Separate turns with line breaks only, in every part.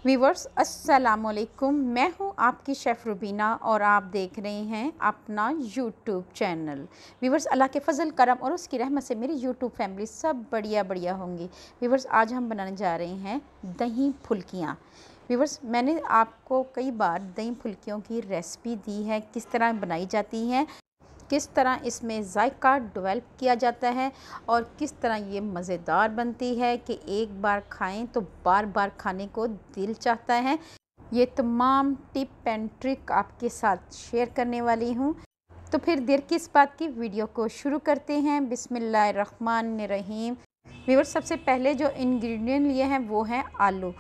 Viewers अस्सलामुअलैकुम, मैं हूं आपकी शेफ़ रुबीना और आप देख रहे हैं अपना यूट्यूब चैनल। वीवर्स, अल्लाह के फ़ज़ल करम और उसकी रहमत से मेरी यूट्यूब फैमिली सब बढ़िया होंगी। वीवर्स, आज हम बनाने जा रहे हैं दही फुल्कियाँ। वीवर्स, मैंने आपको कई बार दही फुल्कियों की रेसिपी दी है, किस तरह बनाई जाती हैं, किस तरह इसमें जायका डेवलप किया जाता है और किस तरह ये मज़ेदार बनती है कि एक बार खाएं तो बार बार खाने को दिल चाहता है। ये तमाम टिप एंड ट्रिक आपके साथ शेयर करने वाली हूँ। तो फिर देर किस बात की, वीडियो को शुरू करते हैं। बिस्मिल्लाहिर्रहमानिर्रहीम। व्यूअर्स, सबसे पहले जो इंग्रेडिएंट लिए हैं वो हैं आलू।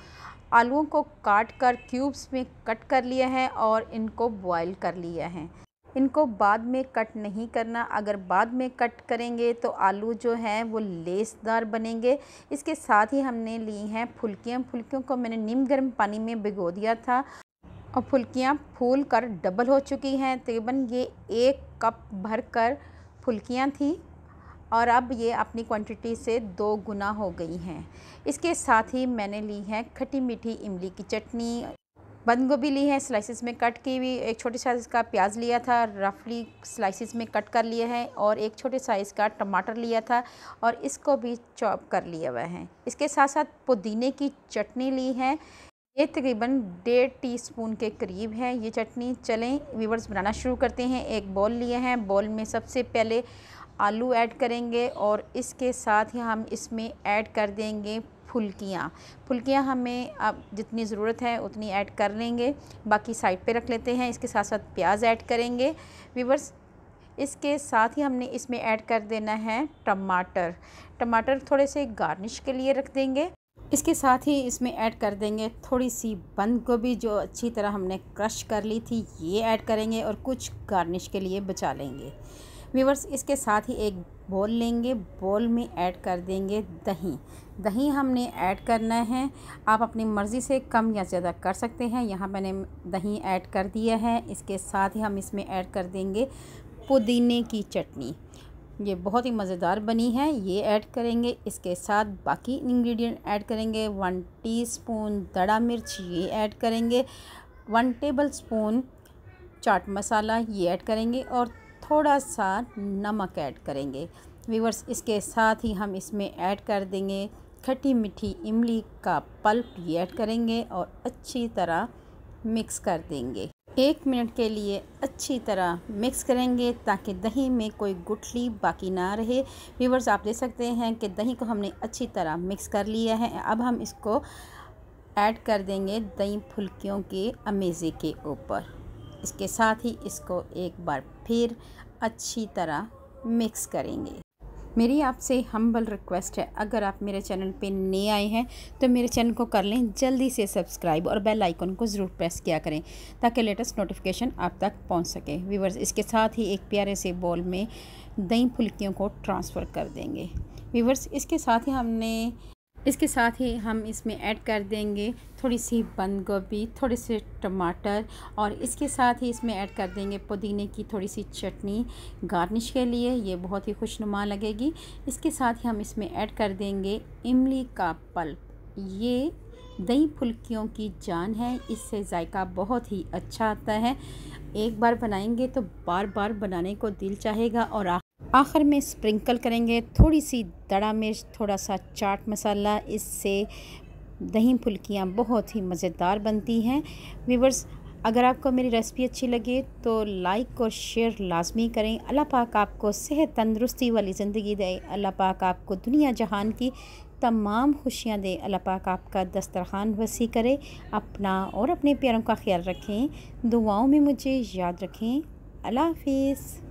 आलूओं को काट कर क्यूब्स में कट कर लिया है और इनको बॉयल कर लिया है। इनको बाद में कट नहीं करना, अगर बाद में कट करेंगे तो आलू जो हैं वो लेसदार बनेंगे। इसके साथ ही हमने ली हैं फुल्कियाँ। फुल्कियों को मैंने नीम गर्म पानी में भिगो दिया था और फुल्कियाँ फूल कर डबल हो चुकी हैं। तकरीबन ये 1 कप भर कर फुल्कियाँ थी और अब ये अपनी क्वांटिटी से 2 गुना हो गई हैं। इसके साथ ही मैंने ली है खट्टी मीठी इमली की चटनी। बंद गोभी ली है स्लाइसिस में कट की हुई। एक छोटे साइज़ का प्याज लिया था, रफली स्लाइसिस में कट कर लिया है। और एक छोटे साइज़ का टमाटर लिया था और इसको भी चॉप कर लिया हुआ है। इसके साथ साथ पुदीने की चटनी ली है। ये तकरीबन 1.5 टीस्पून के करीब है ये चटनी। चलें व्यूअर्स, बनाना शुरू करते हैं। एक बॉल लिए हैं, बॉल में सबसे पहले आलू ऐड करेंगे और इसके साथ ही हम इसमें ऐड कर देंगे फुल्कियाँ हमें अब जितनी ज़रूरत है उतनी ऐड कर लेंगे, बाकी साइड पे रख लेते हैं। इसके साथ साथ प्याज ऐड करेंगे व्यूअर्स। इसके साथ ही हमने इसमें ऐड कर देना है टमाटर थोड़े से गार्निश के लिए रख देंगे। इसके साथ ही इसमें ऐड कर देंगे थोड़ी सी बंद गोभी जो अच्छी तरह हमने क्रश कर ली थी, ये ऐड करेंगे और कुछ गार्निश के लिए बचा लेंगे व्यूअर्स। इसके साथ ही एक बोल लेंगे, बोल में ऐड कर देंगे दही हमने ऐड करना है। आप अपनी मर्ज़ी से कम या ज़्यादा कर सकते हैं। यहाँ मैंने दही ऐड कर दिया है। इसके साथ ही हम इसमें ऐड कर देंगे पुदीने की चटनी, ये बहुत ही मज़ेदार बनी है, ये ऐड करेंगे। इसके साथ बाकी इंग्रेडिएंट ऐड करेंगे। 1 टीस्पून दड़ा मिर्च ये ऐड करेंगे, 1 टेबलस्पून चाट मसाला ये ऐड करेंगे और थोड़ा सा नमक ऐड करेंगे व्यूअर्स। इसके साथ ही हम इसमें ऐड कर देंगे खट्टी मीठी इमली का पल्प, ये ऐड करेंगे और अच्छी तरह मिक्स कर देंगे। 1 मिनट के लिए अच्छी तरह मिक्स करेंगे ताकि दही में कोई गुठली बाकी ना रहे। व्यूअर्स, आप देख सकते हैं कि दही को हमने अच्छी तरह मिक्स कर लिया है। अब हम इसको ऐड कर देंगे दही फुल्कियों के अमेज़े के ऊपर। इसके साथ ही इसको एक बार फिर अच्छी तरह मिक्स करेंगे। मेरी आपसे हम्बल रिक्वेस्ट है, अगर आप मेरे चैनल पे नए आए हैं तो मेरे चैनल को कर लें जल्दी से सब्सक्राइब और बेल आइकन को ज़रूर प्रेस किया करें ताकि लेटेस्ट नोटिफिकेशन आप तक पहुंच सके व्यूअर्स। इसके साथ ही एक प्यारे से बॉल में दही फुल्कियों को ट्रांसफ़र कर देंगे व्यूअर्स। इसके साथ ही हम इसमें ऐड कर देंगे थोड़ी सी बंद गोभी, थोड़े से टमाटर और इसके साथ ही इसमें ऐड कर देंगे पुदीने की थोड़ी सी चटनी गार्निश के लिए, ये बहुत ही खुशनुमा लगेगी। इसके साथ ही हम इसमें ऐड कर देंगे इमली का पल्प, ये दही फुल्कियों की जान है, इससे जायका बहुत ही अच्छा आता है। एक बार बनाएंगे तो बार बार बनाने को दिल चाहेगा। और आखिर में स्प्रिंकल करेंगे थोड़ी सी दड़ा मिर्च, थोड़ा सा चाट मसाला, इससे दही फुल्कियाँ बहुत ही मज़ेदार बनती हैं व्यूअर्स। अगर आपको मेरी रेसिपी अच्छी लगे तो लाइक और शेयर लाजमी करें। अल्लाह पाक आपको सेहत तंदुरुस्ती वाली ज़िंदगी दे। अल्लाह पाक आपको दुनिया जहान की तमाम खुशियाँ दे। अल्लाह पाक आपका दस्तरखान वसी करे। अपना और अपने प्यारों का ख्याल रखें, दुआओं में मुझे याद रखें। अल्लाह हाफिज़।